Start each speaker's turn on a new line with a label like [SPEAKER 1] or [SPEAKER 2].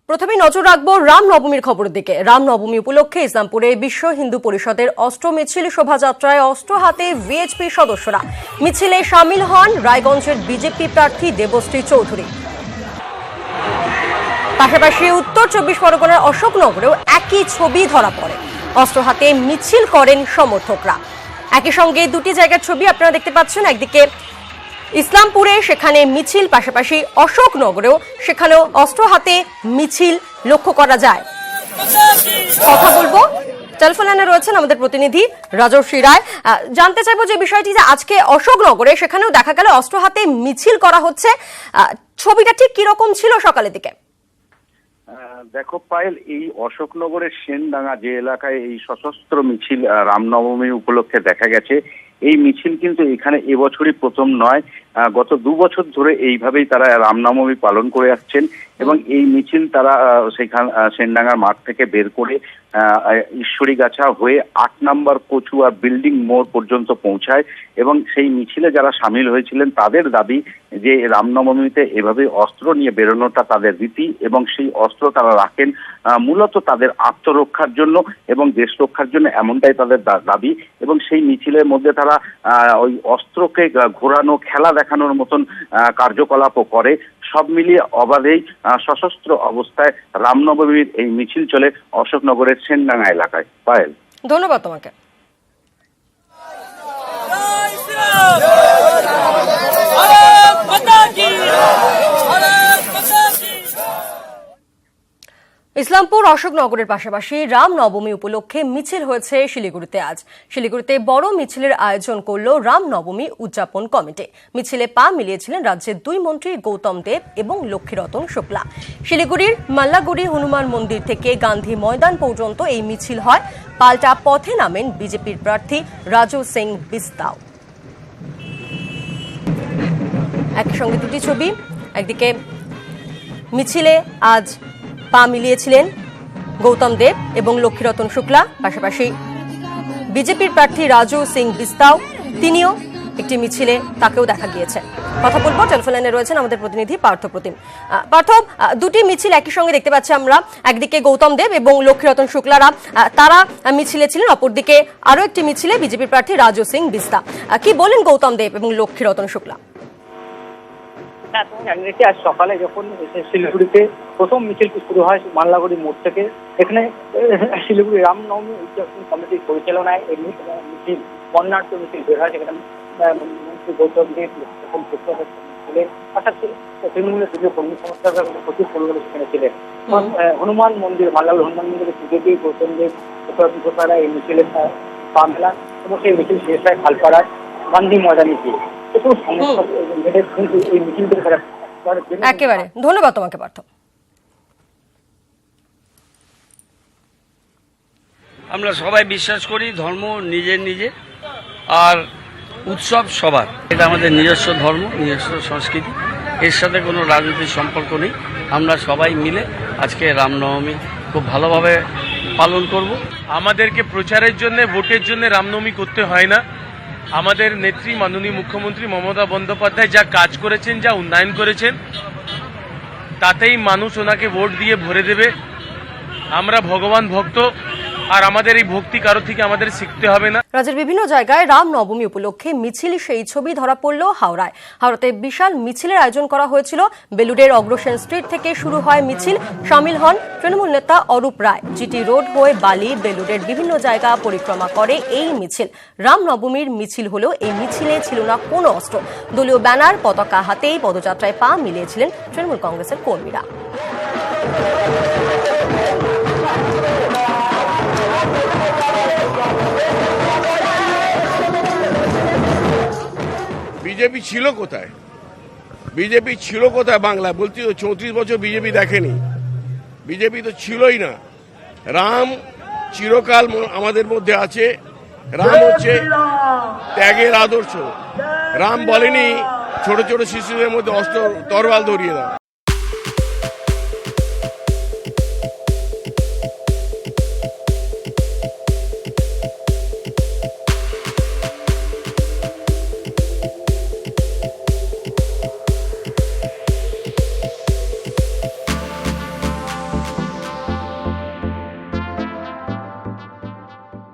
[SPEAKER 1] প্রথমেই নজর রাখবো রামনবমীর খবরের দিকে। রামনবমী উপলক্ষে ইসলামপুরে বিশ্ব হিন্দু পরিষদের অষ্ট মিছিল শোভাযাত্রায় অস্ত্র হাতে ভিএইচপি সদস্যরা। মিছিলে সামিল হন রায়গঞ্জের বিজেপি প্রার্থী দেবশ্রী চৌধুরী। পাশাপাশি উত্তর 24 পরগনার অশোকনগরেও একই ছবি ধরা পড়ে। অস্ত্র হাতে মিছিল করেন সমর্থকরা। একই সঙ্গে দুটি জায়গার ছবি আপনারা দেখতে পাচ্ছেন। একদিকে ইসলামপুরে সেখানে মিছিল, পাশাপাশি অশোকনগরেও সেখানেও অস্ত্র হাতে মিছিল লক্ষ্য করা যায়। কথা বলবো, টেলিফোন লাইনে রয়েছেন আমাদের প্রতিনিধি রাজর্ষি রায়। জানতে চাইবো যে বিষয়টি যে আজকে অশোকনগরে সেখানেও দেখা গেল অস্ত্র হাতে মিছিল করা হচ্ছে, ছবিটা ঠিক কিরকম ছিল সকালের দিকে?
[SPEAKER 2] দেখো পায়েল, এই অশোকনগরের সেনডাঙ্গা যে এলাকায় এই সশস্ত্র মিছিল রামনবমী উপলক্ষে দেখা গেছে, এই মিছিল কিন্তু এখানে এবছরই প্রথম নয়। গত 2 বছর ধরে এইভাবেই তারা রামনবমী পালন করে আসছেন এবং এই মিছিল তারা সেখান সেনডাঙ্গার মাঠ থেকে বের করে ঈশ্বরীগাছা হয়ে 8 নম্বর কচুয়া বিল্ডিং মোড় পর্যন্ত পৌঁছায় এবং সেই মিছিলে যারা সামিল হয়েছিলেন তাদের দাবি যে রামনবমীতে এভাবে অস্ত্র নিয়ে বেরোনোটা তাদের রীতি এবং সেই অস্ত্র তারা রাখেন মূলত তাদের আত্মরক্ষার জন্য এবং দেশ রক্ষার জন্য, এমনটাই তাদের দাবি। এবং সেই মিছিলের মধ্যে তারা ওই অস্ত্রকে ঘোরানো, খেলা দেখানোর মতন কার্যকলাপও করে। সব মিলিয়ে অবাধেই সশস্ত্র অবস্থায় রামনবমীর এই মিছিল চলে অশোকনগরের সেনডাঙ্গা এলাকায়। পায়েল,
[SPEAKER 1] ধন্যবাদ তোমাকে। ইসলামপুর অশোকনগরের পাশাপাশি রামনবমী উপলক্ষে মিছিল হয়েছে শিলিগুড়িতে। আজ শিলিগুড়িতে বড় মিছিলের আয়োজন করল রামনবমী উদযাপন কমিটি। মিছিলে পা মিলিয়েছিলেন রাজ্যের 2 মন্ত্রী গৌতম দেব এবং লক্ষ্মীরতন শুক্লা। শিলিগুড়ির মাল্লাগুড়ি হনুমান মন্দির থেকে গান্ধী ময়দান পর্যন্ত এই মিছিল হয়। পাল্টা পথে নামেন বিজেপির প্রার্থী রাজু সিং বিস্তাও। একই সঙ্গে দুটি ছবি, একদিকে মিছিলে আজ পা মিলিয়েছিলেন গৌতম দেব এবং লক্ষ্মীরতন শুক্লা, পাশাপাশি বিজেপির প্রার্থী রাজু সিং বিস্তাও, তিনিও একটি মিছিলে, তাকেও দেখা গিয়েছে। কথা বলবো, টেলিফোন লাইনে রয়েছেন আমাদের প্রতিনিধি পার্থ প্রতিম। পার্থ, দুটি মিছিল একই সঙ্গে দেখতে পাচ্ছি আমরা। একদিকে গৌতম দেব এবং লক্ষ্মীরতন শুক্লারা তারা মিছিলে ছিলেন, অপরদিকে আরো একটি মিছিলে বিজেপির প্রার্থী রাজু সিং বিস্তা। কি বলেন গৌতম দেব এবং লক্ষ্মীরতন শুক্লা?
[SPEAKER 3] তুমি জানিয়ে আজ সকালে যখন শিলিগুড়িতে প্রথম মিছিলটি শুরু হয় মাল্লাগুড়ি মোড় থেকে, এখানে শিলিগুড়ি রামনবমী উদযাপন কমিটির পরিচালনায় এই মিছিল বর্ণাঢ্য মিছিল বের হয়। সেখানে মন্ত্রী গৌতম দেব পাশাপাশি তৃণমূলের পুজো কর্মী সংস্থার প্রচুর পরিমাণে সেখানে ছিলেন। হনুমান মন্দির, মাল্লাগুড়ি হনুমান মন্দিরে পুজো দিয়ে গৌতম দেব উপকারা এই মিছিলে পা মেলান এবং সেই মিছিল শেষ হয় খালপাড়ার গান্ধী ময়দানে গিয়ে।
[SPEAKER 1] একেবারে ধন্যবাদ তোমাকে পার্থ।
[SPEAKER 4] আমরা সবাই বিশ্বাস করি ধর্ম নিজের নিজে, আর উৎসব সবার। এটা আমাদের নিজস্ব ধর্ম, নিজস্ব সংস্কৃতি, এর সাথে কোনো রাজনৈতিক সম্পর্ক নেই। আমরা সবাই মিলে আজকে রামনবমী খুব ভালোভাবে পালন করব।
[SPEAKER 5] আমাদেরকে প্রচারের জন্য, ভোটের জন্য রামনবমী করতে হয় না। আমাদের নেত্রী মাননীয় মুখ্যমন্ত্রী মমতা বন্দ্যোপাধ্যায় যা কাজ করেছেন, যা উন্নয়ন করেছেন, তাতেই মানুষ ওনাকে ভোট দিয়ে ভরে দেবে। আমরা ভগবান ভক্ত, আর আমাদের এই ভক্তি কারো থেকে আমাদের শিখতে হবে না।
[SPEAKER 1] রাজ্যের বিভিন্ন জায়গায় রামনবমী উপলক্ষে মিছিল, সেই ছবি ধরা পড়ল হাওড়ায়। হাওড়াতে বিশাল মিছিলের আয়োজন করা হয়েছিল। বেলুড়ের অগ্রসেন স্ট্রিট থেকে শুরু হয় মিছিল। সামিল হন তৃণমূল নেতা অরূপ রায়। জিটি রোড হয়ে বালি, বেলুড়ের বিভিন্ন জায়গা পরিক্রমা করে এই মিছিল। রামনবমীর মিছিল হলেও এই মিছিলে ছিল না কোনো অস্ত্র। দলীয় ব্যানার, পতাকা হাতেই পদযাত্রায় পা মিলিয়েছিলেন তৃণমূল কংগ্রেসের কর্মীরা।
[SPEAKER 6] বিজেপি ছিল কোথায়? বিজেপি ছিল কোথায় বাংলায়? বলছি তো 34 বছর বিজেপি দেখেনি, বিজেপি তো ছিলই না। রাম চিরকাল আমাদের মধ্যে আছে। রাম হচ্ছে ত্যাগের আদর্শ। রাম বলেনি ছোট ছোট শিশুদের মধ্যে অস্ত্র তরোয়াল ধরিয়ে দাও।